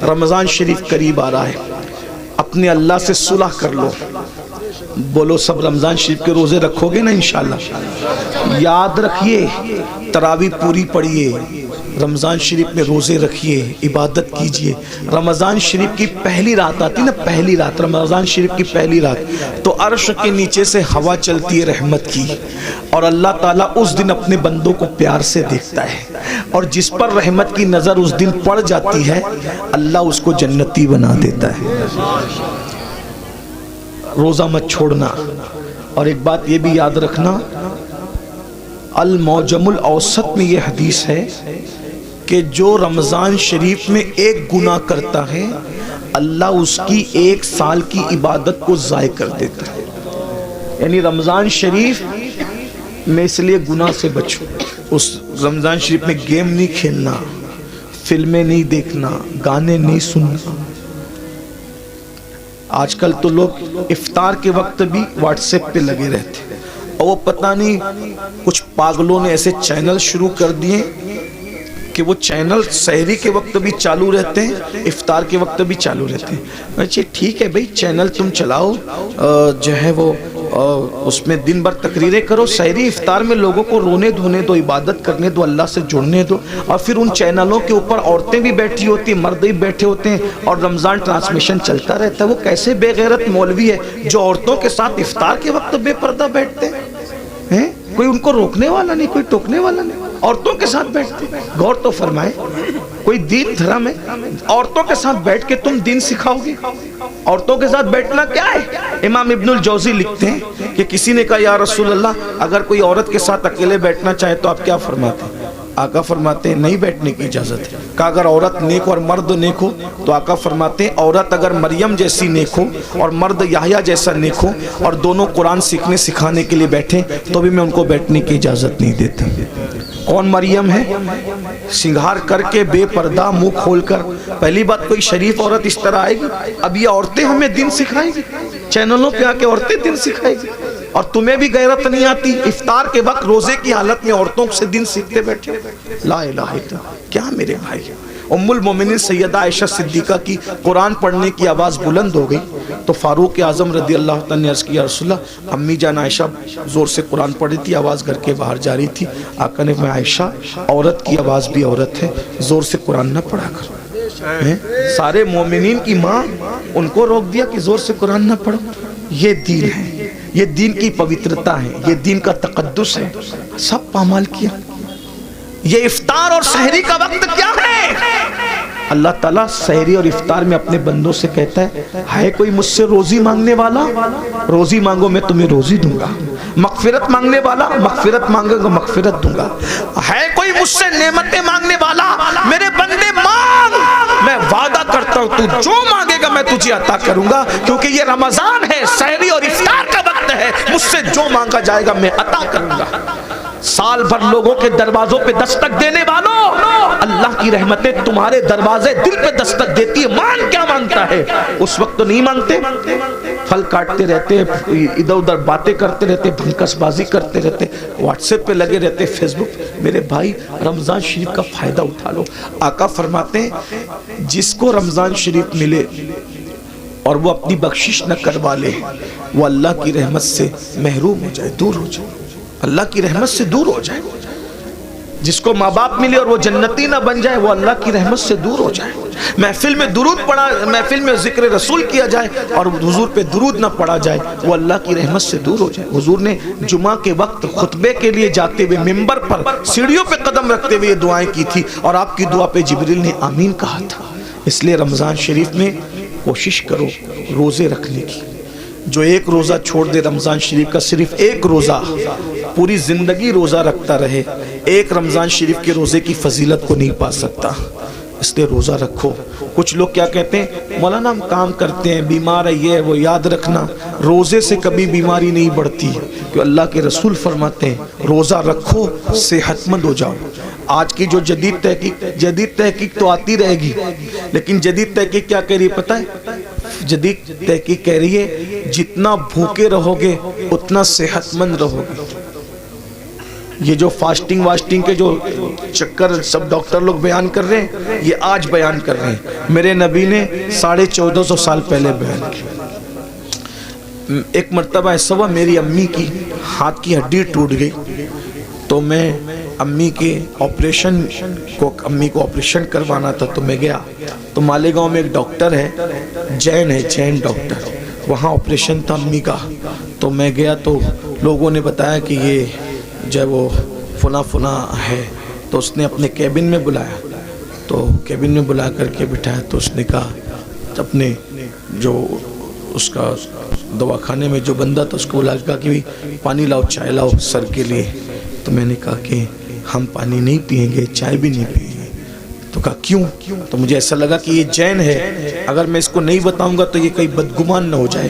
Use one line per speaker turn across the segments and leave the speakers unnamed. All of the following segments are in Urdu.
رمضان شریف قریب آ رہا ہے، اپنے اللہ سے صلح کر لو. بولو سب رمضان شریف کے روزے رکھو گے نا انشاءاللہ؟ یاد رکھیے، تراویح پوری پڑھیے، رمضان شریف میں روزے رکھیے، عبادت کیجئے. رمضان شریف کی پہلی رات آتی نا، پہلی رات، رمضان شریف کی پہلی رات، تو عرش کے نیچے سے ہوا چلتی ہے رحمت کی، اور اللہ تعالیٰ اس دن اپنے بندوں کو پیار سے دیکھتا ہے، اور جس پر رحمت کی نظر اس دن پڑ جاتی ہے اللہ اس کو جنتی بنا دیتا ہے. روزہ مت چھوڑنا. اور ایک بات یہ بھی یاد رکھنا، المعجم الاوسط میں یہ حدیث ہے کہ جو رمضان شریف میں ایک گناہ کرتا ہے اللہ اس کی 1 سال کی عبادت کو ضائع کر دیتا ہے. یعنی رمضان شریف میں اس لیے گناہ سے بچو. اس رمضان شریف میں گیم نہیں کھیلنا، فلمیں نہیں دیکھنا، گانے نہیں سننا. آج کل تو لوگ افطار کے وقت بھی واٹس ایپ پہ لگے رہتے ہیں، اور وہ پتہ نہیں کچھ پاگلوں نے ایسے چینل شروع کر دیے کہ وہ چینل سحری کے وقت بھی چالو رہتے ہیں، افطار کے وقت بھی چالو رہتے ہیں. اچھا ٹھیک ہے بھئی، چینل تم چلاؤ، جو ہے وہ اس میں دن بھر تقریریں کرو، سحری افطار میں لوگوں کو رونے دھونے دو، عبادت کرنے دو، اللہ سے جڑنے دو. اور پھر ان چینلوں کے اوپر عورتیں بھی بیٹھی ہوتی ہیں، مرد بھی بیٹھے ہوتے ہیں، اور رمضان ٹرانسمیشن چلتا رہتا ہے. وہ کیسے بے غیرت مولوی ہے جو عورتوں کے ساتھ افطار کے وقت بے پردہ بیٹھتے ہیں؟ کوئی ان کو روکنے والا نہیں، کوئی ٹوکنے والا نہیں، عورتوں کے ساتھ بیٹھتے. غور تو فرمائے، کوئی دین دھرم ہے؟ عورتوں کے ساتھ بیٹھ کے تم دین سکھاؤ گے؟ عورتوں کے ساتھ بیٹھنا کیا ہے؟ امام ابن الجوزی لکھتے ہیں کہ کسی نے کہا یا رسول اللہ اگر کوئی عورت کے ساتھ اکیلے بیٹھنا چاہے تو آپ کیا فرماتے ہیں؟ آقا فرماتے ہیں نہیں بیٹھنے کی اجازت ہے. کہا اگر عورت نیک اور مرد نیک ہو تو آقا فرماتے ہیں عورت اگر مریم جیسی نیک ہو اور مرد یحییٰ جیسا نیک ہو اور دونوں قرآن سیکھنے سکھانے کے لیے بیٹھیں تو بھی میں ان کو بیٹھنے کی اجازت نہیں دیتا. کون مریم ہے؟ سنگھار کر کے بے پردہ منہ کھول کر. پہلی بات کوئی شریف عورت اس طرح آئے گی؟ اب یہ عورتیں ہمیں دین سکھائیں گی، چینلوں پہ آ کے عورتیں دین سکھائیں گی. اور تمہیں بھی غیرت نہیں آتی، افطار کے وقت روزے کی حالت میں عورتوں سے دین سیکھتے بیٹھے. لا الہ الا اللہ. کیا میرے بھائی، ام المومنین سیدہ عائشہ صدیقہ کی قرآن پڑھنے کی آواز بلند ہو گئی تو فاروق اعظم رضی اللہ تعالیٰ نے عرض کیا رسول اللہ امی جان عائشہ زور سے قرآن پڑھ رہی تھی، آواز گھر کے باہر جا رہی تھی. آقا نے فرمایا عائشہ عورت کی آواز بھی عورت ہے، زور سے قرآن نہ پڑھا کر. سارے مومنین کی ماں ان کو روک دیا کہ زور سے قرآن نہ پڑھو. یہ دین ہے، یہ دین کی پوترتا ہے، یہ دین کا تقدس ہے. سب پامال کیا. یہ افطار اور سحری کا وقت کیا ہے؟ اللہ تعالیٰ سحری اور افطار میں اپنے بندوں سے کہتا ہے کوئی مجھ سے روزی مانگنے والا؟ روزی مانگو میں تمہیں روزی دوں گا. مغفرت مانگنے والا؟ مغفرت مانگے گا مغفرت دوں گا. ہے کوئی مجھ سے نعمتیں مانگنے والا؟ میرے بندے مانگ، میں وعدہ کرتا ہوں تو جو مانگے گا میں تجھے عطا کروں گا. کیونکہ یہ رمضان ہے، سحری اور افطار کا وقت ہے، مجھ سے جو مانگا جائے گا میں عطا کروں گا. سال بھر لوگوں کے دروازوں پہ دستک دینے والوں، اللہ کی رحمتیں تمہارے دروازے دل پہ دستک دیتی ہے. مان کیا مانگتا ہے؟ اس وقت تو نہیں مانگتے، پھل کاٹتے رہتے، ادھر ادھر باتیں کرتے رہتے، بھنکس بازی کرتے رہتے، واٹس ایپ پہ لگے رہتے، فیس بک. میرے بھائی رمضان شریف کا فائدہ اٹھا لو. آقا فرماتے ہیں جس کو رمضان شریف ملے اور وہ اپنی بخشش نہ کروا لے وہ اللہ کی رحمت سے محروم ہو جائے، دور ہو جائے، اللہ کی رحمت سے دور ہو جائے. جس کو ماں باپ ملے اور وہ جنتی نہ بن جائے وہ اللہ کی رحمت سے دور ہو جائے. محفل میں درود پڑھا، محفل میں ذکر رسول کیا جائے اور حضور پہ درود نہ پڑھا جائے وہ اللہ کی رحمت سے دور ہو جائے. حضور نے جمعہ کے وقت خطبے کے لیے جاتے ہوئے منبر پر سیڑھیوں پہ قدم رکھتے ہوئے یہ دعائیں کی تھی اور آپ کی دعا پہ جبریل نے آمین کہا تھا. اس لیے رمضان شریف میں کوشش کرو روزے رکھنے کی. جو ایک روزہ چھوڑ دے رمضان شریف کا، صرف ایک روزہ، پوری زندگی روزہ رکھتا رہے، ایک رمضان شریف کے روزے کی فضیلت کو نہیں پا سکتا. اس لیے روزہ رکھو. کچھ لوگ کیا کہتے ہیں مولانا ہم کام کرتے ہیں، بیمار ہے، یہ وہ. یاد رکھنا روزے سے کبھی بیماری نہیں بڑھتی، کہ اللہ کے رسول فرماتے ہیں روزہ رکھو صحت مند ہو جاؤ. آج کی جو جدید تحقیق تو آتی رہے گی، لیکن جدید تحقیق کیا کہہ رہی ہے پتہ ہے؟ جدید تحقیق کہہ رہی ہے جتنا بھوکے رہو گے اتنا صحت مند رہو گے. یہ جو فاسٹنگ واسٹنگ کے جو چکر سب ڈاکٹر لوگ بیان کر رہے ہیں، یہ آج بیان کر رہے ہیں، میرے نبی نے 1450 سال پہلے بیان کیا۔ ایک مرتبہ ایسا ہوا، میری امی کی ہاتھ کی ہڈی ٹوٹ گئی، تو میں امی کو آپریشن کروانا تھا، تو میں گیا، تو مالیگاؤں میں ایک ڈاکٹر ہے، جین ڈاکٹر، وہاں آپریشن تھا امی کا، تو میں گیا تو لوگوں نے بتایا کہ یہ جو وہ فلاں ہے، تو اس نے اپنے کیبن میں بلایا، تو کیبن میں بلا کر کے بٹھایا، تو اس نے کہا اپنے جو اس کا دواخانے میں جو بندہ تھا اس کو بلا کہا کہ پانی لاؤ، چائے لاؤ سر کے لیے، تو میں نے کہا کہ ہم پانی نہیں پئیں گے، چائے بھی نہیں پئیں گے، تو کہا کیوں؟ تو مجھے ایسا لگا کہ یہ جین ہے، اگر میں اس کو نہیں بتاؤں گا تو یہ کہیں بدگمان نہ ہو جائے،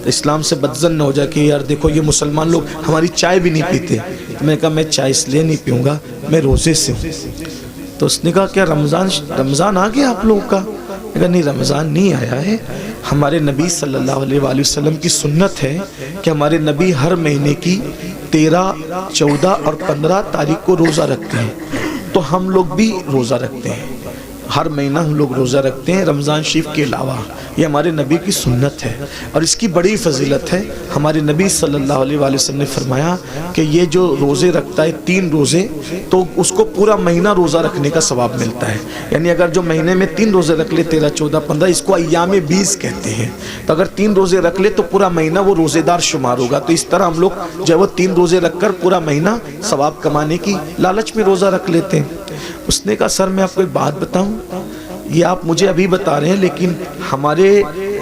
اسلام سے بدزن نہ ہو جائے کہ یار دیکھو یہ مسلمان لوگ ہماری چائے بھی نہیں پیتے۔ تو میں نے کہا میں چائے اس لیے نہیں پیوں گا، میں روزے سے ہوں۔ تو اس نے کہا کیا رمضان آ گیا آپ لوگوں کا؟ میں کہا نہیں، رمضان نہیں آیا ہے، ہمارے نبی صلی اللہ علیہ وآلہ وسلم کی سنت ہے کہ ہمارے نبی ہر مہینے کی 13، 14 اور 15 تاریخ کو روزہ رکھتے ہیں، تو ہم لوگ بھی روزہ رکھتے ہیں، ہر مہینہ ہم لوگ روزہ رکھتے ہیں رمضان شریف کے علاوہ، یہ ہمارے نبی کی سنت ہے، اور اس کی بڑی فضیلت ہے۔ ہمارے نبی صلی اللہ علیہ وآلہ وسلم نے فرمایا کہ یہ جو روزے رکھتا ہے 3 روزے، تو اس کو پورا مہینہ روزہ رکھنے کا ثواب ملتا ہے، یعنی اگر جو مہینے میں 3 روزے رکھ لے، 13، 14، 15، اس کو ایام 20 کہتے ہیں، تو اگر 3 روزے رکھ لے تو پورا مہینہ وہ روزے دار شمار ہوگا، تو اس طرح ہم لوگ جو وہ 3 روزے رکھ کر پورا مہینہ ثواب کمانے کی لالچ میں روزہ رکھ لیتے ہیں۔ اس نے کہا سر میں آپ کو ایک بات بتاؤں، یہ آپ مجھے ابھی بتا رہے ہیں، لیکن ہمارے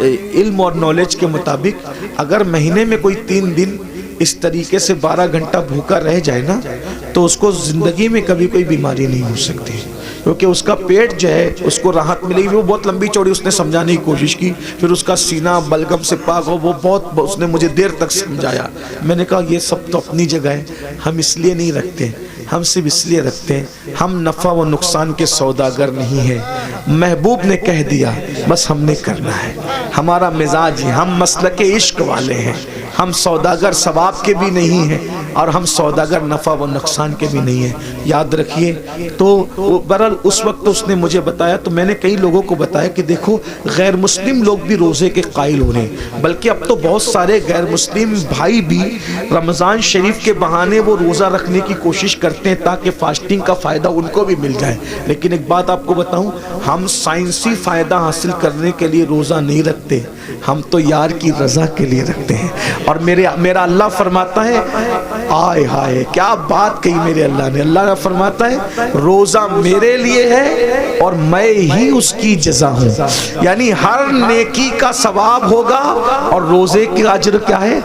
علم اور نالج کے مطابق اگر مہینے میں کوئی 3 دن اس طریقے سے 12 گھنٹہ بھوکا رہ جائے نا، تو اس کو زندگی میں کبھی کوئی بیماری نہیں ہو سکتی، کیونکہ اس کا پیٹ جو ہے اس کو راحت ملے گی۔ وہ بہت لمبی چوڑی اس نے سمجھانے کی کوشش کی، پھر اس کا سینہ بلغم سے پاک ہو، وہ بہت اس نے مجھے دیر تک سمجھایا۔ میں نے کہا یہ سب تو اپنی جگہ ہے، ہم اس لیے نہیں رکھتے، ہم صرف اس لیے رکھتے ہیں ہم نفع و نقصان کے سوداگر نہیں ہیں، محبوب نے کہہ دیا بس ہم نے کرنا ہے، ہمارا مزاج ہے، ہم مسلک عشق والے ہیں، ہم سوداگر ثواب کے بھی نہیں ہیں اور ہم سوداگر نفع و نقصان کے بھی نہیں ہیں، یاد رکھیے۔ تو برحال اس وقت اس نے مجھے بتایا، تو میں نے کئی لوگوں کو بتایا کہ دیکھو غیر مسلم لوگ بھی روزے کے قائل ہو رہے ہیں، بلکہ اب تو بہت سارے غیر مسلم بھائی بھی رمضان شریف کے بہانے وہ روزہ رکھنے کی کوشش کرتے ہیں تاکہ فاسٹنگ کا فائدہ ان کو بھی مل جائے۔ لیکن ایک بات آپ کو بتاؤں، ہم سائنسی فائدہ حاصل کرنے کے لیے روزہ نہیں رکھتے، ہم تو یار کی رضا کے لیے رکھتے ہیں۔ اور میرا اللہ فرماتا ہے، آئے ہائے کیا بات کہی میرے اللہ نے، اللہ فرماتا ہے روزہ میرے لیے ہے اور میں ہی اس کی جزا ہوں، یعنی ہر نیکی کا ثواب ہوگا اور روزے کی اجر کیا ہے؟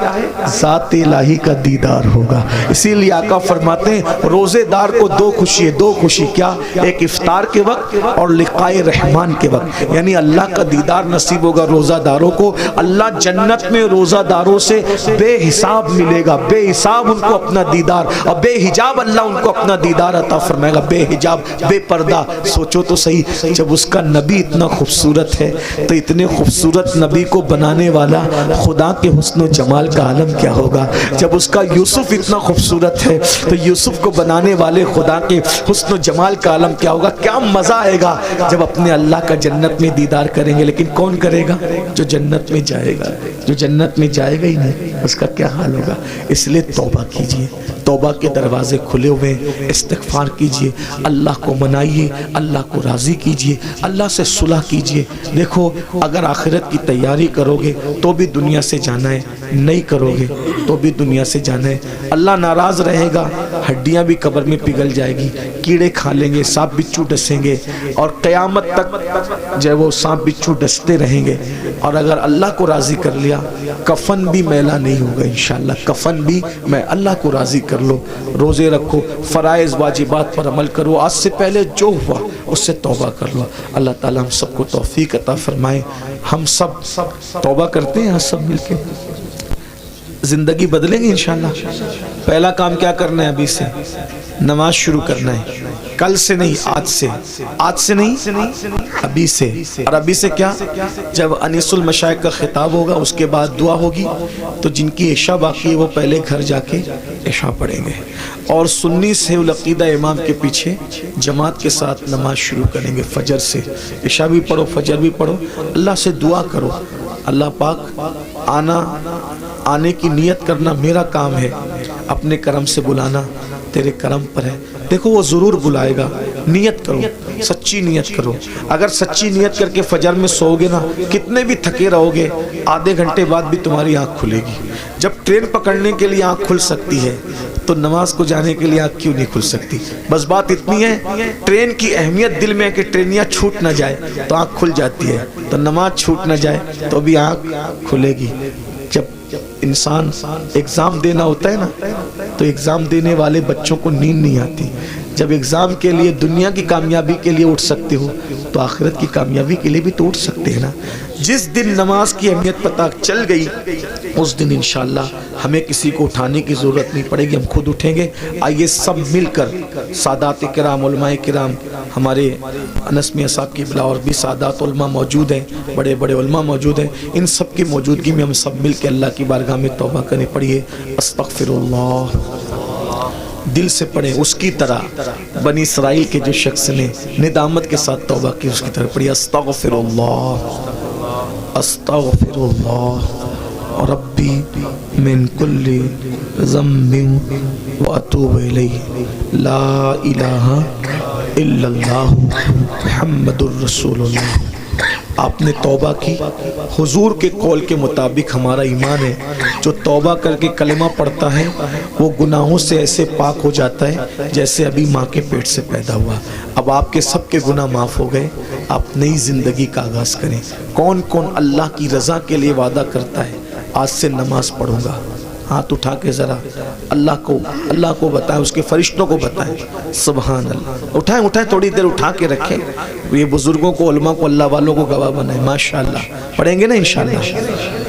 ذات الہی کا دیدار ہوگا۔ اسی لیے آقا فرماتے ہیں روزے دار کو 2 خوشی ہے، 2 خوشی کیا؟ ایک افطار کے وقت اور لقائے رحمان کے وقت، یعنی اللہ کا دیدار نصیب ہوگا روزہ داروں کو، اللہ جنت میں روزہ داروں سے بے حساب ملے گا، بے حساب ان کو اپنا دیدار، اور بے حجاب اللہ ان کو اپنا دیدار عطا فرمائے گا، بے حجاب، بے پردہ۔ سوچو تو صحیح، جب اس کا نبی اتنا خوبصورت ہے تو اتنے خوبصورت نبی کو بنانے والا خدا کے حسن و جمال کا عالم کیا ہوگا؟ جب اس کا یوسف اتنا خوبصورت ہے تو یوسف کو بنانے والے خدا کے حسن و جمال کا عالم کیا ہوگا؟ کیا مزہ آئے گا جب اپنے اللہ کا جنت میں دیدار کریں گے۔ لیکن کون کرے گا؟ جو جنت میں جائے گا، جو جنت میں جائے گا ہی نہیں اس کا کیا حال ہوگا؟ اس لیے توبہ کیجئے، توبہ کے دروازے کھلے ہوئے، استغفار کیجئے، اللہ کو منائیے، اللہ کو راضی کیجئے، اللہ سے صلح کیجئے۔ دیکھو اگر آخرت کی تیاری کرو گے تو بھی دنیا سے جانا ہے، نہیں کرو گے تو بھی دنیا سے جانا ہے۔ اللہ ناراض رہے گا، ہڈیاں بھی قبر میں پگھل جائے گی، کیڑے کھا لیں گے، سانپ بچھو ڈسیں گے، اور قیامت تک جو وہ سانپ بچھو ڈستے رہیں گے۔ اور اگر اللہ کو راضی کر لیا کفن بھی میلا نہیں ہوگا انشاءاللہ، کفن بھی میں اللہ کو راضی کر لو، روزے رکھو، فرائض واجبات پر عمل کرو، آج سے پہلے جو ہوا اس سے توبہ کر لو۔ اللہ تعالیٰ ہم سب کو توفیق عطا فرمائے۔ ہم سب توبہ کرتے ہیں سب مل کے، زندگی بدلیں گے انشاءاللہ۔ پہلا کام کیا کرنا ہے ابھی سے؟ نماز شروع کرنا ہے، کل سے نہیں، آج سے نہیں، ابھی سے۔ اور ابھی سے کیا؟ جب انیس المشائخ کا خطاب ہوگا اس کے بعد دعا ہوگی، تو جن کی عشاء باقی ہے وہ پہلے گھر جا کے عشاء پڑھیں گے، اور سنی سے العقیدہ امام کے پیچھے جماعت کے ساتھ نماز شروع کریں گے فجر سے۔ عشاء بھی پڑھو، فجر بھی پڑھو، اللہ سے دعا کرو، اللہ پاک آنے کی نیت کرنا میرا کام ہے، اپنے کرم سے بلانا تیرے کرم پر ہے۔ دیکھو وہ ضرور بلائے گا، نیت کرو، سچی نیت کرو۔ اگر سچی نیت کر کے فجر میں سو گے نا، کتنے بھی تھکے رہو گے، آدھے گھنٹے بعد بھی تمہاری آنکھ کھلے گی۔ جب ٹرین پکڑنے کے لیے آنکھ کھل سکتی ہے تو نماز کو جانے کے لیے آنکھ کیوں نہیں کھل سکتی؟ بس بات اتنی ہے، ٹرین کی اہمیت دل میں ہے کہ ٹرینیاں چھوٹ نہ جائے تو آنکھ کھل جاتی ہے، تو نماز چھوٹ نہ جائے تو بھی آنکھ کھلے گی۔ جب انسان ایگزام دینا ہوتا ہے نا، تو ایگزام دینے والے بچوں کو نیند نہیں آتی۔ جب ایگزام کے لیے دنیا کی کامیابی کے لیے اٹھ سکتے ہو تو آخرت کی کامیابی کے لیے بھی تو اٹھ سکتے ہیں نا۔ جس دن نماز کی اہمیت پتہ چل گئی اس دن انشاءاللہ ہمیں کسی کو اٹھانے کی ضرورت نہیں پڑے گی، ہم خود اٹھیں گے۔ آئیے سب مل کر سادات کرام، علماء کرام، ہمارے انس میاں صاحب کی بلا اور بھی سادات علماء موجود ہیں، بڑے بڑے علماء موجود ہیں، ان سب کی موجودگی میں ہم سب مل کے اللہ کی بارگاہ میں توبہ کریں۔ پڑھیے استغفر اللہ، دل سے پڑھیں، اس کی طرح بنی اسرائیل کے جو شخص نے ندامت کے ساتھ توبہ کی اس کی طرح پڑھیے استغفر اللہ، استغفر اللہ ربی من کل ذنب واتوب الیہ، لا الہ الا اللہ محمد الرسول اللہ۔ آپ نے توبہ کی، حضور کے قول کے مطابق ہمارا ایمان ہے، جو توبہ کر کے کلمہ پڑھتا ہے وہ گناہوں سے ایسے پاک ہو جاتا ہے جیسے ابھی ماں کے پیٹ سے پیدا ہوا۔ اب آپ کے سب کے گناہ معاف ہو گئے، آپ نئی زندگی کا آغاز کریں۔ کون کون اللہ کی رضا کے لیے وعدہ کرتا ہے آج سے نماز پڑھوں گا؟ ہاتھ اٹھا کے ذرا اللہ کو بتائیں، اس کے فرشتوں کو بتائیں۔ سبحان اللہ، اٹھائیں تھوڑی دیر اٹھا کے رکھیں، یہ بزرگوں کو، علماء کو، اللہ والوں کو گواہ بنائیں۔ ماشاءاللہ پڑھیں گے نا انشاءاللہ۔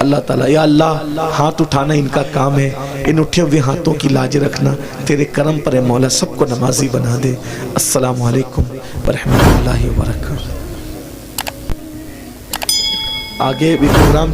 اللہ تعالیٰ، یا اللہ ہاتھ اٹھانا ان کا کام ہے، ان اٹھے ہوئے ہاتھوں کی لاج رکھنا تیرے کرم پر ہے مولا، سب کو نمازی بنا دے۔ السلام علیکم ورحمۃ اللہ وبرکاتہ۔ آگے بھی پروگرام